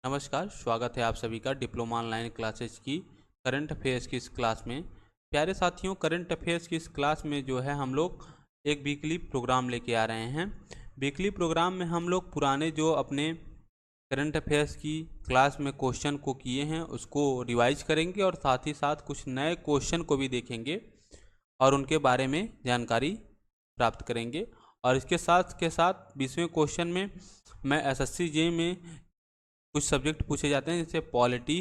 नमस्कार, स्वागत है आप सभी का डिप्लोमा ऑनलाइन क्लासेस की करंट अफेयर्स की इस क्लास में। प्यारे साथियों, करंट अफेयर्स की इस क्लास में जो है हम लोग एक वीकली प्रोग्राम लेके आ रहे हैं। वीकली प्रोग्राम में हम लोग पुराने जो अपने करंट अफेयर्स की क्लास में क्वेश्चन को किए हैं उसको रिवाइज करेंगे और साथ ही साथ कुछ नए क्वेश्चन को भी देखेंगे और उनके बारे में जानकारी प्राप्त करेंगे। और इसके साथ के साथ 20वें क्वेश्चन में मैं एसएससी जेईई में कुछ सब्जेक्ट पूछे जाते हैं जैसे पॉलिटी,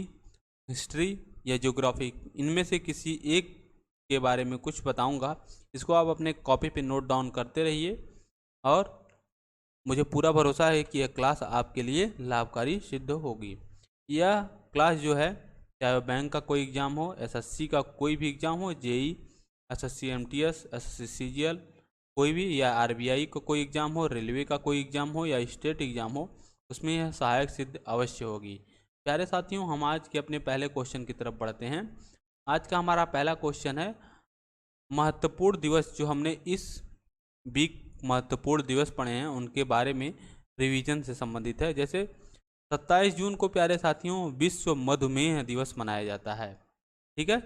हिस्ट्री या ज्योग्राफी, इनमें से किसी एक के बारे में कुछ बताऊंगा। इसको आप अपने कॉपी पे नोट डाउन करते रहिए और मुझे पूरा भरोसा है कि यह क्लास आपके लिए लाभकारी सिद्ध होगी। यह क्लास जो है, चाहे वह बैंक का कोई एग्ज़ाम हो, एसएससी का कोई भी एग्ज़ाम हो, JEE, SSC MTS, SSC CGL, कोई भी, या आरबीआई का कोई एग्ज़ाम हो, रेलवे का कोई एग्ज़ाम हो या स्टेट एग्ज़ाम हो, उसमें यह सहायक सिद्ध अवश्य होगी। प्यारे साथियों, हम आज के अपने पहले क्वेश्चन की तरफ बढ़ते हैं। आज का हमारा पहला क्वेश्चन है, महत्वपूर्ण दिवस जो हमने इस वीक महत्वपूर्ण दिवस पढ़े हैं उनके बारे में रिवीजन से संबंधित है। जैसे 27 जून को प्यारे साथियों विश्व मधुमेह दिवस मनाया जाता है। ठीक है,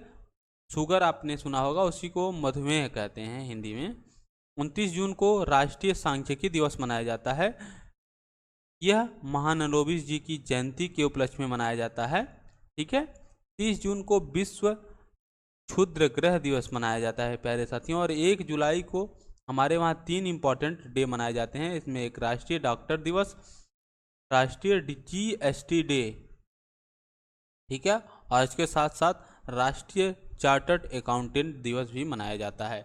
शुगर आपने सुना होगा, उसी को मधुमेह कहते हैं हिंदी में। 29 जून को राष्ट्रीय सांख्यिकी दिवस मनाया जाता है। यह महानवमी जी की जयंती के उपलक्ष्य में मनाया जाता है। ठीक है, 30 जून को विश्व क्षुद्र ग्रह दिवस मनाया जाता है प्यारे साथियों। और 1 जुलाई को हमारे वहाँ 3 इम्पॉर्टेंट डे मनाए जाते हैं। इसमें एक राष्ट्रीय डॉक्टर दिवस, राष्ट्रीय जीएसटी डे, ठीक है, और इसके साथ साथ राष्ट्रीय चार्टर्ड अकाउंटेंट दिवस भी मनाया जाता है।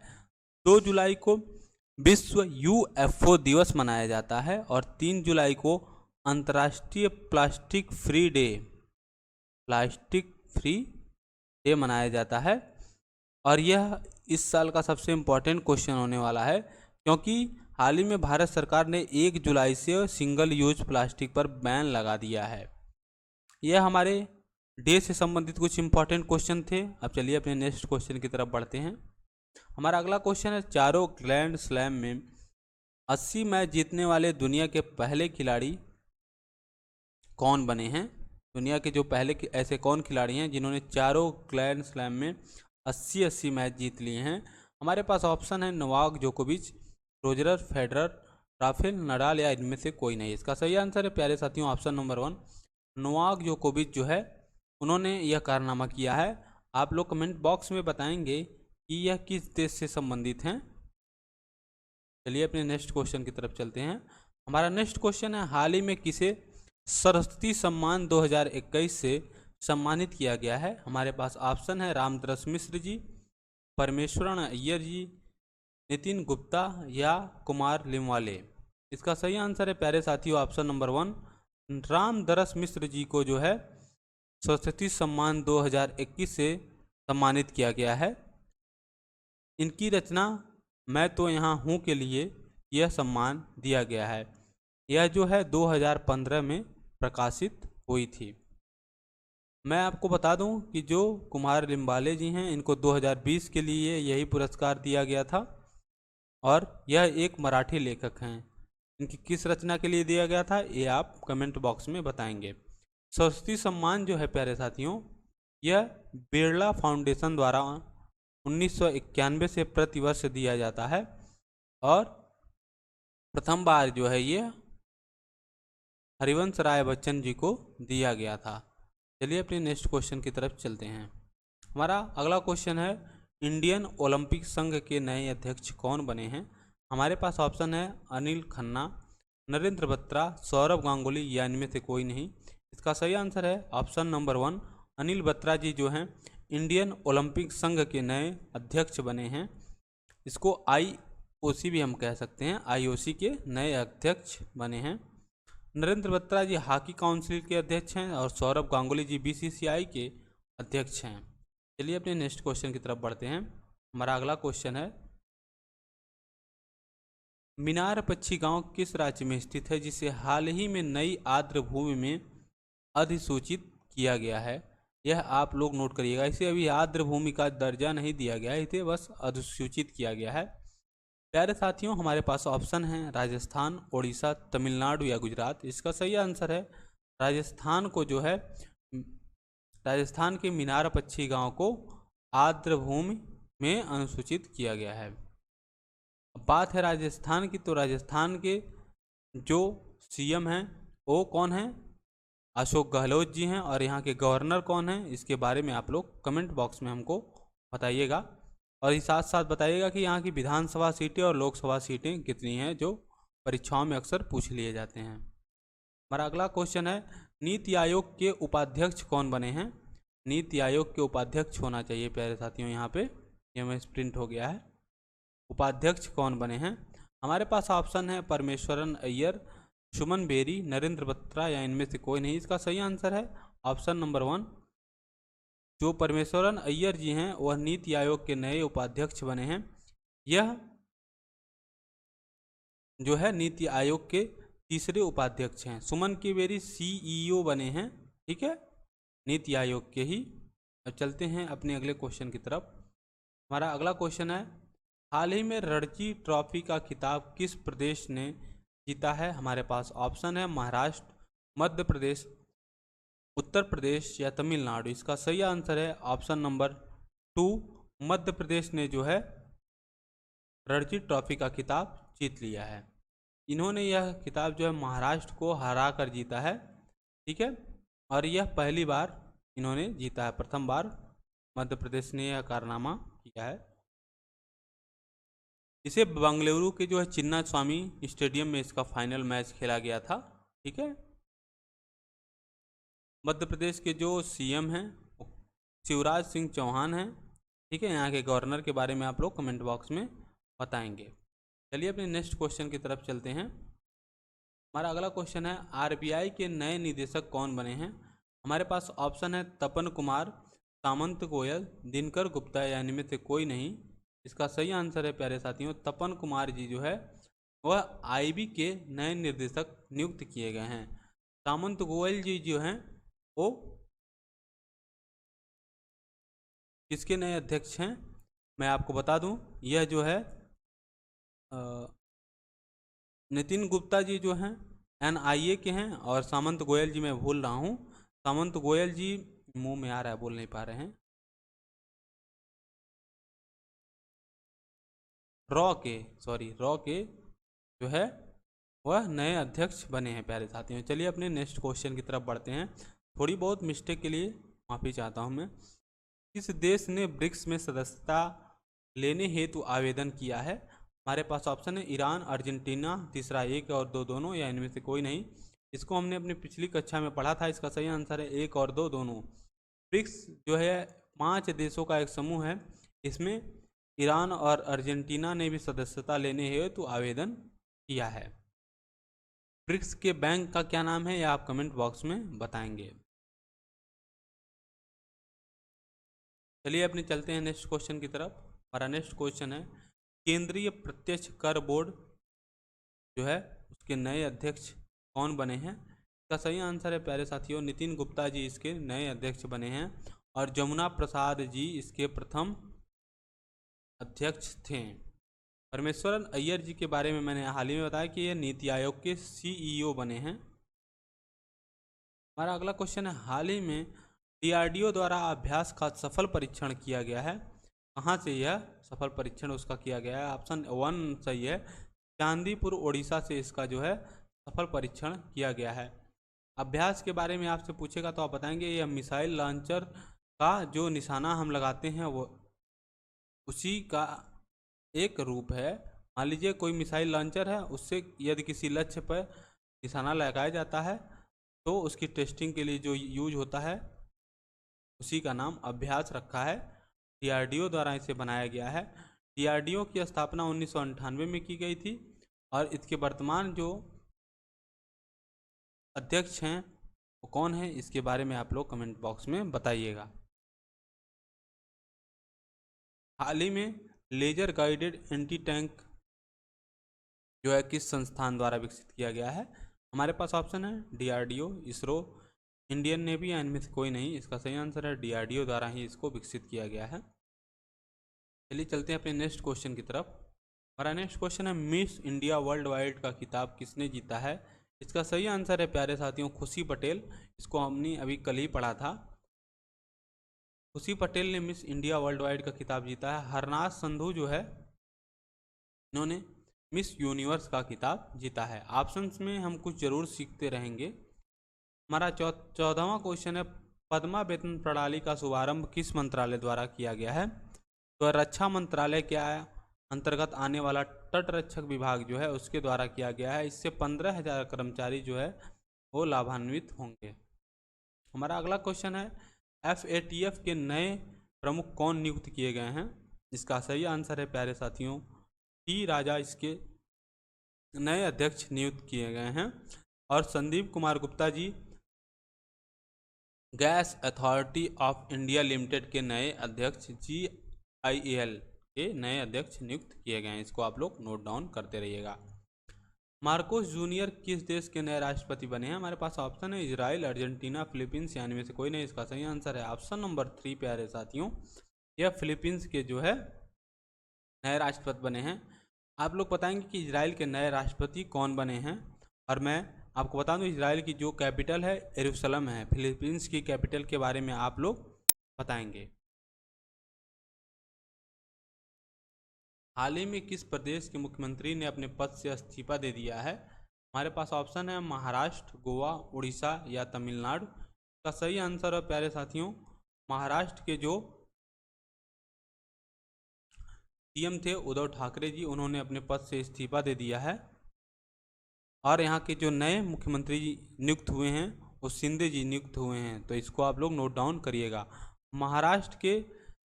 2 जुलाई को विश्व यूएफओ दिवस मनाया जाता है और 3 जुलाई को अंतर्राष्ट्रीय प्लास्टिक फ्री डे मनाया जाता है। और यह इस साल का सबसे इम्पोर्टेंट क्वेश्चन होने वाला है, क्योंकि हाल ही में भारत सरकार ने 1 जुलाई से सिंगल यूज प्लास्टिक पर बैन लगा दिया है। यह हमारे डे से संबंधित कुछ इंपॉर्टेंट क्वेश्चन थे। अब चलिए अपने नेक्स्ट क्वेश्चन की तरफ बढ़ते हैं। हमारा अगला क्वेश्चन है, चारों ग्रैंड स्लैम में 80 मैच जीतने वाले दुनिया के पहले खिलाड़ी कौन बने हैं? दुनिया के जो पहले ऐसे कौन खिलाड़ी हैं जिन्होंने चारों ग्रैंड स्लैम में 80 मैच जीत लिए हैं? हमारे पास ऑप्शन है नोवाक जोकोविच, रोजर फेडरर, राफेल नडाल या इनमें से कोई नहीं। इसका सही आंसर है प्यारे साथियों ऑप्शन नंबर 1, नोवाक जोकोविच जो है उन्होंने यह कारनामा किया है। आप लोग कमेंट बॉक्स में बताएंगे कि यह किस देश से संबंधित हैं। चलिए अपने नेक्स्ट क्वेश्चन की तरफ चलते हैं। हमारा नेक्स्ट क्वेश्चन है, हाल ही में किसे सरस्वती सम्मान 2021 से सम्मानित किया गया है? हमारे पास ऑप्शन है रामदरस मिश्र जी, परमेश्वरन अय्यर जी, नितिन गुप्ता या कुमार लिमवाले। इसका सही आंसर है प्यारे साथियों ऑप्शन नंबर 1, रामदरस मिश्र जी को जो है सरस्वती सम्मान 2021 से सम्मानित किया गया है। इनकी रचना मैं तो यहाँ हूँ के लिए यह सम्मान दिया गया है। यह जो है 2015 में प्रकाशित हुई थी। मैं आपको बता दूं कि जो कुमार लिम्बाले जी हैं इनको 2020 के लिए यही पुरस्कार दिया गया था और यह एक मराठी लेखक हैं। इनकी किस रचना के लिए दिया गया था ये आप कमेंट बॉक्स में बताएंगे। सरस्वती सम्मान जो है प्यारे साथियों, यह बिरला फाउंडेशन द्वारा 1991 से प्रतिवर्ष दिया जाता है और प्रथम बार जो है ये हरिवंश राय बच्चन जी को दिया गया था। चलिए अपने नेक्स्ट क्वेश्चन की तरफ चलते हैं। हमारा अगला क्वेश्चन है, इंडियन ओलंपिक संघ के नए अध्यक्ष कौन बने हैं? हमारे पास ऑप्शन है अनिल खन्ना, नरेंद्र बत्रा, सौरभ गांगुली या इनमें से कोई नहीं। इसका सही आंसर है ऑप्शन नंबर 1, अनिल बत्रा जी जो हैं इंडियन ओलंपिक संघ के नए अध्यक्ष बने हैं। इसको आईओसी भी हम कह सकते हैं, आईओसी के नए अध्यक्ष बने हैं। नरेंद्र बत्रा जी हॉकी काउंसिल के अध्यक्ष हैं और सौरभ गांगुली जी बीसीसीआई के अध्यक्ष हैं। चलिए अपने नेक्स्ट क्वेश्चन की तरफ बढ़ते हैं। हमारा अगला क्वेश्चन है, मीनार पक्षी गांव किस राज्य में स्थित है जिसे हाल ही में नई आर्द्र भूमि में अधिसूचित किया गया है? यह आप लोग नोट करिएगा, इसे अभी आर्द्र भूमि का दर्जा नहीं दिया गया है, इसे बस अधिसूचित किया गया है। प्यारे साथियों हमारे पास ऑप्शन है राजस्थान, उड़ीसा, तमिलनाडु या गुजरात। इसका सही आंसर है राजस्थान को जो है, राजस्थान के मीनार पक्षी गांव को आर्द्र भूमि में अनुसूचित किया गया है। अब बात है राजस्थान की, तो राजस्थान के जो सीएम हैं वो कौन है? अशोक गहलोत जी हैं। और यहाँ के गवर्नर कौन हैं, इसके बारे में आप लोग कमेंट बॉक्स में हमको बताइएगा। और इस साथ साथ बताइएगा कि यहाँ की विधानसभा सीटें और लोकसभा सीटें कितनी हैं, जो परीक्षाओं में अक्सर पूछ लिए जाते हैं। हमारा अगला क्वेश्चन है, नीति आयोग के उपाध्यक्ष कौन बने हैं? नीति आयोग के उपाध्यक्ष होना चाहिए प्यारे साथियों, यहाँ पे ये में प्रिंट हो गया है। उपाध्यक्ष कौन बने हैं? हमारे पास ऑप्शन है परमेश्वरन अय्यर, सुमन बेरी, नरेंद्र बत्रा या इनमें से कोई नहीं। इसका सही आंसर है ऑप्शन नंबर 1। जो परमेश्वरन अय्यर जी हैं वह नीति आयोग के नए उपाध्यक्ष बने हैं। यह जो है नीति आयोग के तीसरे उपाध्यक्ष हैं। सुमन की बेरी सीईओ बने हैं, ठीक है, नीति आयोग के ही। अब चलते हैं अपने अगले क्वेश्चन की तरफ। हमारा अगला क्वेश्चन है, हाल ही में रणजी ट्रॉफी का खिताब किस प्रदेश ने जीता है? हमारे पास ऑप्शन है महाराष्ट्र, मध्य प्रदेश, उत्तर प्रदेश या तमिलनाडु। इसका सही आंसर है ऑप्शन नंबर 2, मध्य प्रदेश ने जो है रणजी ट्रॉफी का खिताब जीत लिया है। इन्होंने यह खिताब जो है महाराष्ट्र को हरा कर जीता है, ठीक है, और यह पहली बार इन्होंने जीता है, प्रथम बार मध्य प्रदेश ने यह कारनामा किया है। इसे बेंगलुरु के जो है चिन्ना स्वामी स्टेडियम में इसका फाइनल मैच खेला गया था, ठीक है। मध्य प्रदेश के जो सीएम हैं शिवराज सिंह चौहान हैं, ठीक है। यहाँ के गवर्नर के बारे में आप लोग कमेंट बॉक्स में बताएंगे। चलिए अपने नेक्स्ट क्वेश्चन की तरफ चलते हैं। हमारा अगला क्वेश्चन है, आरबीआई के नए निदेशक कौन बने हैं? हमारे पास ऑप्शन है तपन कुमार, सामंत गोयल, दिनकर गुप्ता या इनमें से कोई नहीं। इसका सही आंसर है प्यारे साथियों तपन कुमार जी जो है वह आईबी के नए निर्देशक नियुक्त किए गए हैं। सामंत गोयल जी जो हैं वो किसके नए अध्यक्ष हैं? मैं आपको बता दूं, यह जो है नितिन गुप्ता जी जो हैं एनआईए के हैं, और सामंत गोयल जी मैं भूल रहा हूँ, सामंत गोयल जी मुंह में आ रहा है बोल नहीं पा रहे हैं, रॉ के जो है वह नए अध्यक्ष बने हैं प्यारे साथियों। चलिए अपने नेक्स्ट क्वेश्चन की तरफ बढ़ते हैं। थोड़ी बहुत मिस्टेक के लिए माफ़ी चाहता हूं मैं। किस देश ने ब्रिक्स में सदस्यता लेने हेतु आवेदन किया है? हमारे पास ऑप्शन है ईरान, अर्जेंटीना, तीसरा 1 और 2 दोनों या इनमें से कोई नहीं। इसको हमने अपनी पिछली कक्षा में पढ़ा था। इसका सही आंसर है 1 और 2 दोनों। ब्रिक्स जो है 5 देशों का एक समूह है। इसमें ईरान और अर्जेंटीना ने भी सदस्यता लेने हेतु आवेदन किया है। ब्रिक्स के बैंक का क्या नाम है, यह आप कमेंट बॉक्स में बताएंगे। चलिए अपने चलते हैं नेक्स्ट क्वेश्चन की तरफ। हमारा नेक्स्ट क्वेश्चन है, केंद्रीय प्रत्यक्ष कर बोर्ड जो है उसके नए अध्यक्ष कौन बने हैं? इसका सही आंसर है प्यारे साथियों नितिन गुप्ता जी इसके नए अध्यक्ष बने हैं, और जमुना प्रसाद जी इसके प्रथम अध्यक्ष थे। परमेश्वरन अय्यर जी के बारे में मैंने हाल ही में बताया कि ये नीति आयोग के सीईओ बने हैं। हमारा अगला क्वेश्चन है, हाल ही में डीआरडीओ द्वारा अभ्यास का सफल परीक्षण किया गया है। कहाँ से यह सफल परीक्षण उसका किया गया है? ऑप्शन 1 सही है, चांदीपुर ओडिशा से इसका जो है सफल परीक्षण किया गया है। अभ्यास के बारे में आपसे पूछेगा तो आप बताएंगे यह मिसाइल लॉन्चर का जो निशाना हम लगाते हैं वो उसी का एक रूप है। मान लीजिए कोई मिसाइल लॉन्चर है, उससे यदि किसी लक्ष्य पर निशाना लगाया जाता है तो उसकी टेस्टिंग के लिए जो यूज होता है उसी का नाम अभ्यास रखा है। डीआरडीओ द्वारा इसे बनाया गया है। डीआरडीओ की स्थापना 1998 में की गई थी, और इसके वर्तमान जो अध्यक्ष हैं वो कौन है, इसके बारे में आप लोग कमेंट बॉक्स में बताइएगा। हाल ही में लेजर गाइडेड एंटी टैंक जो है किस संस्थान द्वारा विकसित किया गया है? हमारे पास ऑप्शन है डीआरडीओ, इसरो, इंडियन नेवी या इनमें से कोई नहीं। इसका सही आंसर है डीआरडीओ द्वारा ही इसको विकसित किया गया है। चलिए चलते हैं अपने नेक्स्ट क्वेश्चन की तरफ। हमारा नेक्स्ट क्वेश्चन है, मिस इंडिया वर्ल्ड वाइड का खिताब किसने जीता है? इसका सही आंसर है प्यारे साथियों खुशी पटेल। इसको हमने अभी कल ही पढ़ा था। खुशी पटेल ने मिस इंडिया वर्ल्ड वाइड का खिताब जीता है। हरनाथ संधू जो है इन्होंने मिस यूनिवर्स का खिताब जीता है। ऑप्शंस में हम कुछ जरूर सीखते रहेंगे। हमारा 14वां क्वेश्चन है, पद्मा वेतन प्रणाली का शुभारंभ किस मंत्रालय द्वारा किया गया है? तो रक्षा मंत्रालय के अंतर्गत आने वाला तटरक्षक विभाग जो है उसके द्वारा किया गया है। इससे 15,000 कर्मचारी जो है वो लाभान्वित होंगे। हमारा अगला क्वेश्चन है, FATF के नए प्रमुख कौन नियुक्त किए गए हैं? इसका सही आंसर है प्यारे साथियों टी राजा इसके नए अध्यक्ष नियुक्त किए गए हैं। और Sandeep Kumar Gupta ji gas authority of India limited के नए अध्यक्ष GIL के नए अध्यक्ष नियुक्त किए गए हैं। इसको आप लोग नोट डाउन करते रहिएगा। मार्कोस जूनियर किस देश के नए राष्ट्रपति बने हैं? हमारे पास ऑप्शन है इजराइल, अर्जेंटीना, फिलीपींस, यानी में से कोई नहीं। इसका सही आंसर है ऑप्शन नंबर 3 प्यारे साथियों, यह फिलीपींस के जो है नए राष्ट्रपति बने हैं। आप लोग बताएंगे कि इजराइल के नए राष्ट्रपति कौन बने हैं, और मैं आपको बता दूं इजराइल की जो कैपिटल है यरूशलेम है। फिलीपींस की कैपिटल के बारे में आप लोग बताएंगे। हाल ही में किस प्रदेश के मुख्यमंत्री ने अपने पद से इस्तीफा दे दिया है? हमारे पास ऑप्शन है महाराष्ट्र, गोवा, उड़ीसा या तमिलनाडु। का सही आंसर है प्यारे साथियों महाराष्ट्र के जो सीएम थे उद्धव ठाकरे जी, उन्होंने अपने पद से इस्तीफा दे दिया है। और यहाँ के जो नए मुख्यमंत्री नियुक्त हुए हैं वो शिंदे जी नियुक्त हुए हैं। तो इसको आप लोग नोट डाउन करिएगा। महाराष्ट्र के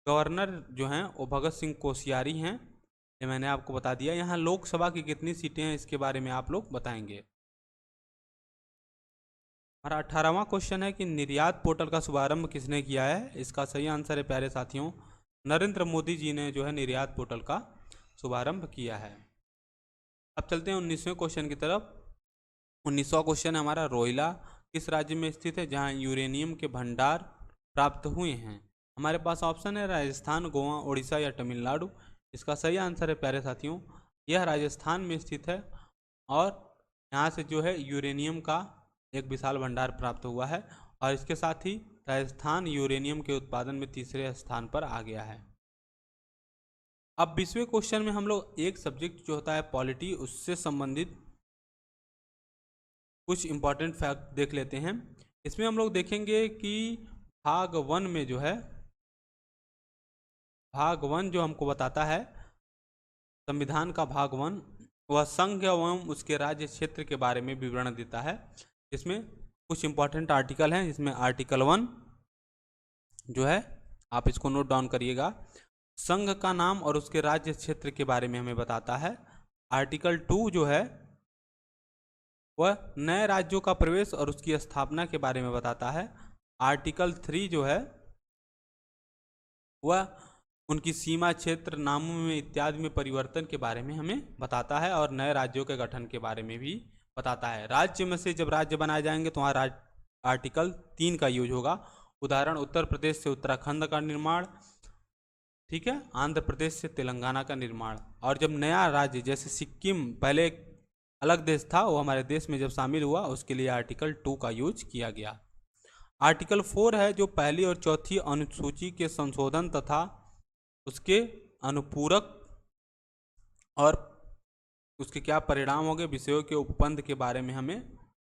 गवर्नर जो हैं वो भगत सिंह कोश्यारी हैं, ये मैंने आपको बता दिया। यहाँ लोकसभा की कितनी सीटें हैं इसके बारे में आप लोग बताएंगे। हमारा 18वां क्वेश्चन है कि निर्यात पोर्टल का शुभारंभ किसने किया है? इसका सही आंसर है प्यारे साथियों नरेंद्र मोदी जी ने जो है निर्यात पोर्टल का शुभारंभ किया है। अब चलते हैं 19वें क्वेश्चन की तरफ। 19वां क्वेश्चन है हमारा, रोइला किस राज्य में स्थित है जहां यूरेनियम के भंडार प्राप्त हुए हैं? हमारे पास ऑप्शन है राजस्थान, गोवा, उड़ीसा या तमिलनाडु। इसका सही आंसर है प्यारे साथियों यह राजस्थान में स्थित है, और यहाँ से जो है यूरेनियम का एक विशाल भंडार प्राप्त हुआ है, और इसके साथ ही राजस्थान यूरेनियम के उत्पादन में तीसरे स्थान पर आ गया है। अब 20वें क्वेश्चन में हम लोग एक सब्जेक्ट जो होता है पॉलिटी, उससे संबंधित कुछ इंपॉर्टेंट फैक्ट देख लेते हैं। इसमें हम लोग देखेंगे कि भाग 1 में जो है भाग 1 जो हमको बताता है संविधान का भाग 1, वह संघ एवं उसके राज्य क्षेत्र के बारे में विवरण देता है। इसमें कुछ इंपॉर्टेंट आर्टिकल हैं, जिसमें आर्टिकल 1 जो है आप इसको नोट डाउन करिएगा, संघ का नाम और उसके राज्य क्षेत्र के बारे में हमें बताता है। आर्टिकल 2 जो है वह नए राज्यों का प्रवेश और उसकी स्थापना के बारे में बताता है। आर्टिकल 3 जो है वह उनकी सीमा, क्षेत्र, नामों में इत्यादि में परिवर्तन के बारे में हमें बताता है, और नए राज्यों के गठन के बारे में भी बताता है। राज्य में से जब राज्य बनाए जाएंगे तो वहाँ आर्टिकल 3 का यूज होगा। उदाहरण उत्तर प्रदेश से उत्तराखंड का निर्माण, ठीक है, आंध्र प्रदेश से तेलंगाना का निर्माण। और जब नया राज्य जैसे सिक्किम पहले एक अलग देश था, वो हमारे देश में जब शामिल हुआ उसके लिए आर्टिकल 2 का यूज किया गया। आर्टिकल 4 है जो पहली और चौथी अनुसूची के संशोधन तथा उसके अनुपूरक और उसके क्या परिणाम होंगे विषयों के उपबंध के बारे में हमें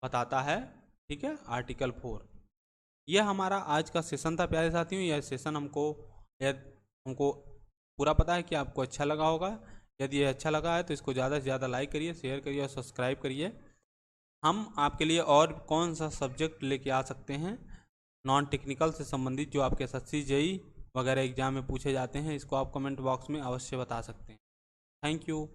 बताता है, ठीक है, आर्टिकल 4। यह हमारा आज का सेशन था प्यारे साथियों। यह सेशन हमको पूरा पता है कि आपको अच्छा लगा होगा। यदि ये अच्छा लगा है तो इसको ज़्यादा से ज़्यादा लाइक करिए, शेयर करिए और सब्सक्राइब करिए। हम आपके लिए और कौन सा सब्जेक्ट लेके आ सकते हैं नॉन टेक्निकल से संबंधित, जो आपके SSC JEE वगैरह एग्जाम में पूछे जाते हैं, इसको आप कमेंट बॉक्स में अवश्य बता सकते हैं। Thank you.